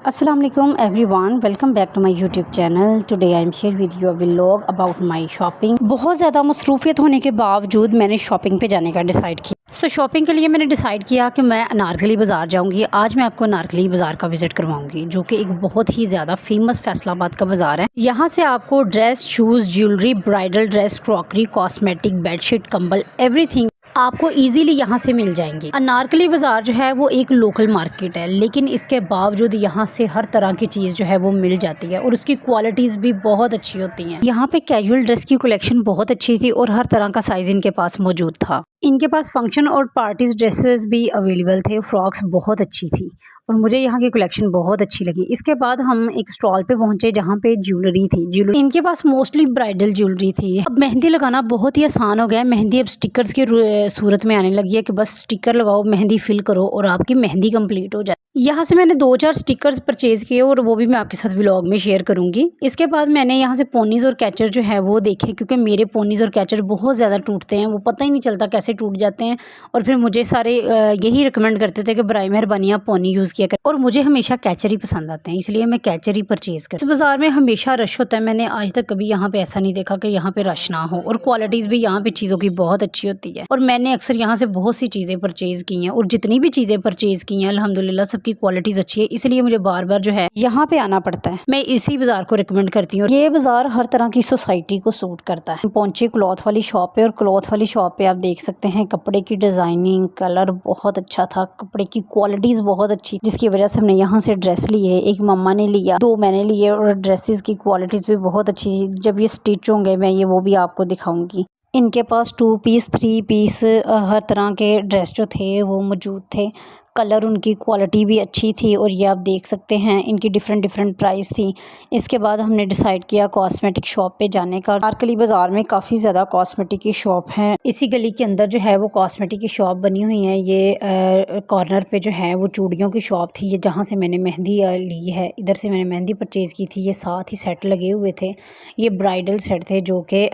अस्सलाम वालेकुम everyone, welcome back to my YouTube channel. Today I am share with you a vlog about my shopping. बहुत ज़्यादा मसरूफियत होने के बावजूद मैंने शॉपिंग पे जाने का डिसाइड किया। शॉपिंग के लिए मैंने डिसाइड किया कि मैं अनारकली बाज़ार जाऊंगी। आज मैं आपको अनारकली बाज़ार का विज़िट करवाऊंगी, जो कि एक बहुत ही ज़्यादा फेमस फैसलाबाद का बाज़ार है। यहाँ से आपको dress, shoes, jewellery, bridal dress, crockery, cosmetic, bedsheet, कंबल, एवरीथिंग आपको इजीली यहाँ से मिल जाएंगी। अनारकली बाज़ार जो है वो एक लोकल मार्केट है, लेकिन इसके बावजूद यहाँ से हर तरह की चीज़ जो है वो मिल जाती है और उसकी क्वालिटीज़ भी बहुत अच्छी होती हैं। यहाँ पे कैजुअल ड्रेस की कलेक्शन बहुत अच्छी थी और हर तरह का साइज़ इनके पास मौजूद था। इनके पास फंक्शन और पार्टीज ड्रेसेस भी अवेलेबल थे। फ्रॉक्स बहुत अच्छी थी और मुझे यहाँ की कलेक्शन बहुत अच्छी लगी। इसके बाद हम एक स्टॉल पे पहुंचे जहाँ पे ज्वेलरी थी। ज्वेलरी इनके पास मोस्टली ब्राइडल ज्वेलरी थी। अब मेहंदी लगाना बहुत ही आसान हो गया है। मेहंदी अब स्टिकर्स की सूरत में आने लगी है कि बस स्टिकर लगाओ, मेहंदी फिल करो और आपकी मेहंदी कंप्लीट हो जाए। यहाँ से मैंने 2-4 स्टिकर्स परचेज़ किए और वो भी मैं आपके साथ व्लॉग में शेयर करूँगी। इसके बाद मैंने यहाँ से पोनीज़ और कैचर जो है वो देखे, क्योंकि मेरे पोनीज़ और कैचर बहुत ज़्यादा टूटते हैं, वो पता ही नहीं चलता कैसे टूट जाते हैं। और फिर मुझे सारे यही रिकमेंड करते थे कि बराए मेहरबानी आप पोनी यूज़ किया करें, और मुझे हमेशा कैचर ही पसंद आते हैं, इसलिए मैं कैचर ही परचेज़ कर। इस बाज़ार में हमेशा रश होता है। मैंने आज तक कभी यहाँ पे ऐसा नहीं देखा कि यहाँ पे रश ना हो, और क्वालिटीज़ भी यहाँ पे चीज़ों की बहुत अच्छी होती है। और मैंने अक्सर यहाँ से बहुत सी चीज़ें परचेज़ की हैं, और जितनी भी चीज़ें परचेज़ की हैं अल्हम्दुलिल्लाह सबकी क्वालिटीज़ अच्छी है, इसलिए मुझे बार बार जो है यहाँ पे आना पड़ता है। मैं इसी बाज़ार को रिकमेंड करती हूँ। ये बाज़ार हर तरह की सोसाइटी को सूट करता है। पहुंचे क्लॉथ वाली शॉप पे, और क्लॉथ वाली शॉप पे आप देख सकते हैं कपड़े की डिज़ाइनिंग, कलर बहुत अच्छा था, कपड़े की क्वालिटीज़ बहुत अच्छी, जिसकी वजह से हमने यहाँ से ड्रेस लिए। एक मम्मा ने लिया, 2 मैंने लिए, और ड्रेसेस की क्वालिटीज़ भी बहुत अच्छी थी। जब ये स्टिच होंगे मैं ये वो भी आपको दिखाऊंगी। इनके पास 2 पीस 3 पीस हर तरह के ड्रेस जो थे वो मौजूद थे। कलर उनकी क्वालिटी भी अच्छी थी, और ये आप देख सकते हैं इनकी डिफरेंट प्राइस थी। इसके बाद हमने डिसाइड किया कॉस्मेटिक शॉप पे जाने का। अनारकली बाज़ार में काफ़ी ज़्यादा कॉस्मेटिक की शॉप है। इसी गली के अंदर जो है वो कॉस्मेटिक की शॉप बनी हुई है। ये कॉर्नर पे जो है वो चूड़ियों की शॉप थी, ये जहाँ से मैंने मेहंदी ली है। इधर से मैंने मेहंदी परचेज़ की थी। ये साथ ही सेट लगे हुए थे, ये ब्राइडल सेट थे जो कि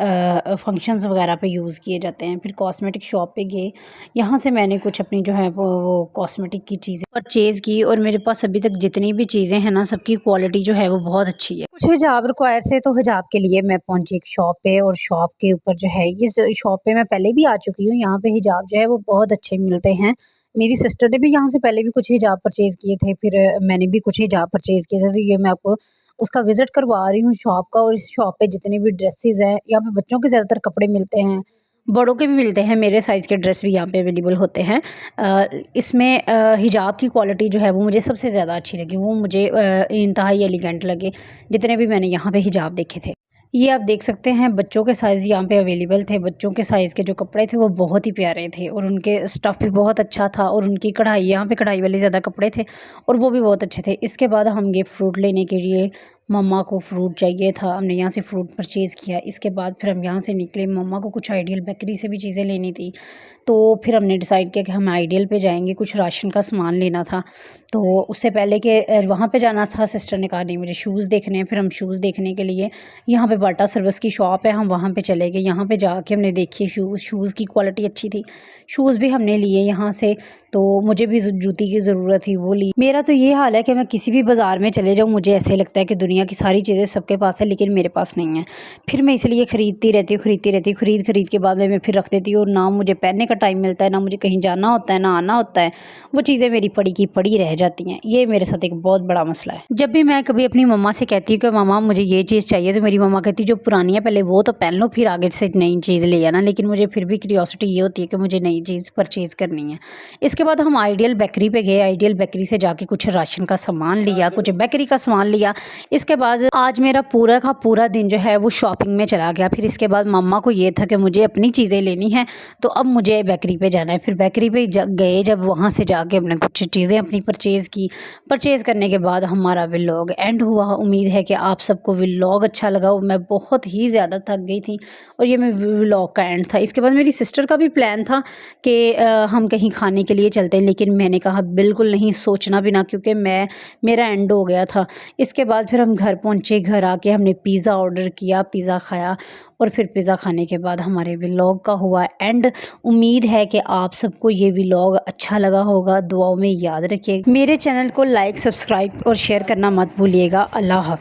फंक्शंस वगैरह पे यूज़ किए जाते हैं। फिर कॉस्मेटिक शॉप पे गए, यहाँ से मैंने कुछ अपनी जो है वो कॉस्मेटिक की चीज़ें परचेज़ की, और मेरे पास अभी तक जितनी भी चीज़ें हैं ना सबकी क्वालिटी जो है वो बहुत अच्छी है। कुछ हिजाब रिक्वायर थे, तो हिजाब के लिए मैं पहुंची एक शॉप पे, और शॉप के ऊपर जो है ये शॉप पे मैं पहले भी आ चुकी हूँ। यहाँ पे हिजाब जो है वो बहुत अच्छे मिलते हैं। मेरी सिस्टर ने भी यहाँ से पहले भी कुछ हिजाब परचेज़ किए थे, फिर मैंने भी कुछ हिजाब परचेज़ किए थे। तो ये मैं आपको उसका विज़िट करवा रही हूँ शॉप का। और इस शॉप पे जितने भी ड्रेसेस हैं, यहाँ पे बच्चों के ज़्यादातर कपड़े मिलते हैं, बड़ों के भी मिलते हैं, मेरे साइज़ के ड्रेस भी यहाँ पे अवेलेबल होते हैं। इसमें हिजाब की क्वालिटी जो है वो मुझे सबसे ज़्यादा अच्छी लगी, वो मुझे इंतहाई एलिगेंट लगे जितने भी मैंने यहाँ पे हिजाब देखे थे। ये आप देख सकते हैं बच्चों के साइज़ यहाँ पे अवेलेबल थे। बच्चों के साइज़ के जो कपड़े थे वो बहुत ही प्यारे थे, और उनके स्टफ़ भी बहुत अच्छा था, और उनकी कढ़ाई, यहाँ पे कढ़ाई वाले ज़्यादा कपड़े थे और वो भी बहुत अच्छे थे। इसके बाद हम गए फ्रूट लेने के लिए। मम्मा को फ्रूट चाहिए था, हमने यहाँ से फ्रूट परचेज़ किया। इसके बाद फिर हम यहाँ से निकले। मम्मा को कुछ आइडियल बेकरी से भी चीज़ें लेनी थी, तो फिर हमने डिसाइड किया कि हम आइडियल पे जाएंगे। कुछ राशन का सामान लेना था, तो उससे पहले कि वहाँ पे जाना था, सिस्टर ने कहा नहीं मुझे शूज़ देखने हैं। फिर हम शूज़ देखने के लिए यहाँ पे बाटा सर्विस की शॉप है, हम वहाँ पे चले गए। यहाँ पे जाके हमने देखी शूज़ की क्वालिटी अच्छी थी, शूज़ भी हमने लिए यहाँ से। तो मुझे भी जूती की ज़रूरत थी, वो ली। मेरा तो ये हाल है कि मैं किसी भी बाज़ार में चले जाऊँ, मुझे ऐसे लगता है कि दुनिया की सारी चीज़ें सबके पास है लेकिन मेरे पास नहीं है। फिर मैं इसलिए ख़रीदती रहती हूँ, खरीद के बाद में मैं फिर रख देती हूँ, और ना मुझे पहनने का टाइम मिलता है, ना मुझे कहीं जाना होता है, ना आना होता है। वो चीज़ें मेरी पड़ी की पड़ी रह जाती हैं। ये मेरे साथ एक बहुत बड़ा मसला है। जब भी मैं कभी अपनी मम्मा से कहती हूँ कि मम्मा मुझे ये चीज़ चाहिए, तो मेरी मम्मा कहती है जो पुरानी है पहले वो तो पहन लो, फिर आगे से नई चीज़ ले आना। लेकिन मुझे फिर भी क्यूरियोसिटी ये होती है कि मुझे नई चीज़ परचेज़ करनी है। इसके बाद हम आइडियल बेकरी पे गए। आइडियल बेकरी से जाके कुछ राशन का सामान लिया, कुछ बेकरी का सामान लिया। इसके बाद आज मेरा पूरा का पूरा दिन जो है वो शॉपिंग में चला गया। फिर इसके बाद मम्मा को ये था कि मुझे अपनी चीज़ें लेनी है, तो अब मुझे बेकरी पे जाना है। फिर बेकरी पे गए, जब वहाँ से जाके हमने कुछ चीज़ें अपनी परचेज़ की। परचेज़ करने के बाद हमारा व्लॉग एंड हुआ। उम्मीद है कि आप सबको व्लॉग अच्छा लगा। मैं बहुत ही ज़्यादा थक गई थी, और ये मैं व्लॉग का एंड था। इसके बाद मेरी सिस्टर का भी प्लान था कि हम कहीं खाने के लिए चलते हैं, लेकिन मैंने कहा बिल्कुल नहीं, सोचना भी ना, क्योंकि मेरा एंड हो गया था। इसके बाद फिर हम घर पहुँचे, घर आके हमने पिज़्ज़ा ऑर्डर किया, पिज़्ज़ा खाया और फिर पिज़्ज़ा खाने के बाद हमारे व्लॉग का हुआ एंड। उम्मीद है कि आप सबको ये व्लॉग अच्छा लगा होगा। दुआओं में याद रखिएगा। मेरे चैनल को लाइक, सब्सक्राइब और शेयर करना मत भूलिएगा। अल्लाह हाफ़िज़।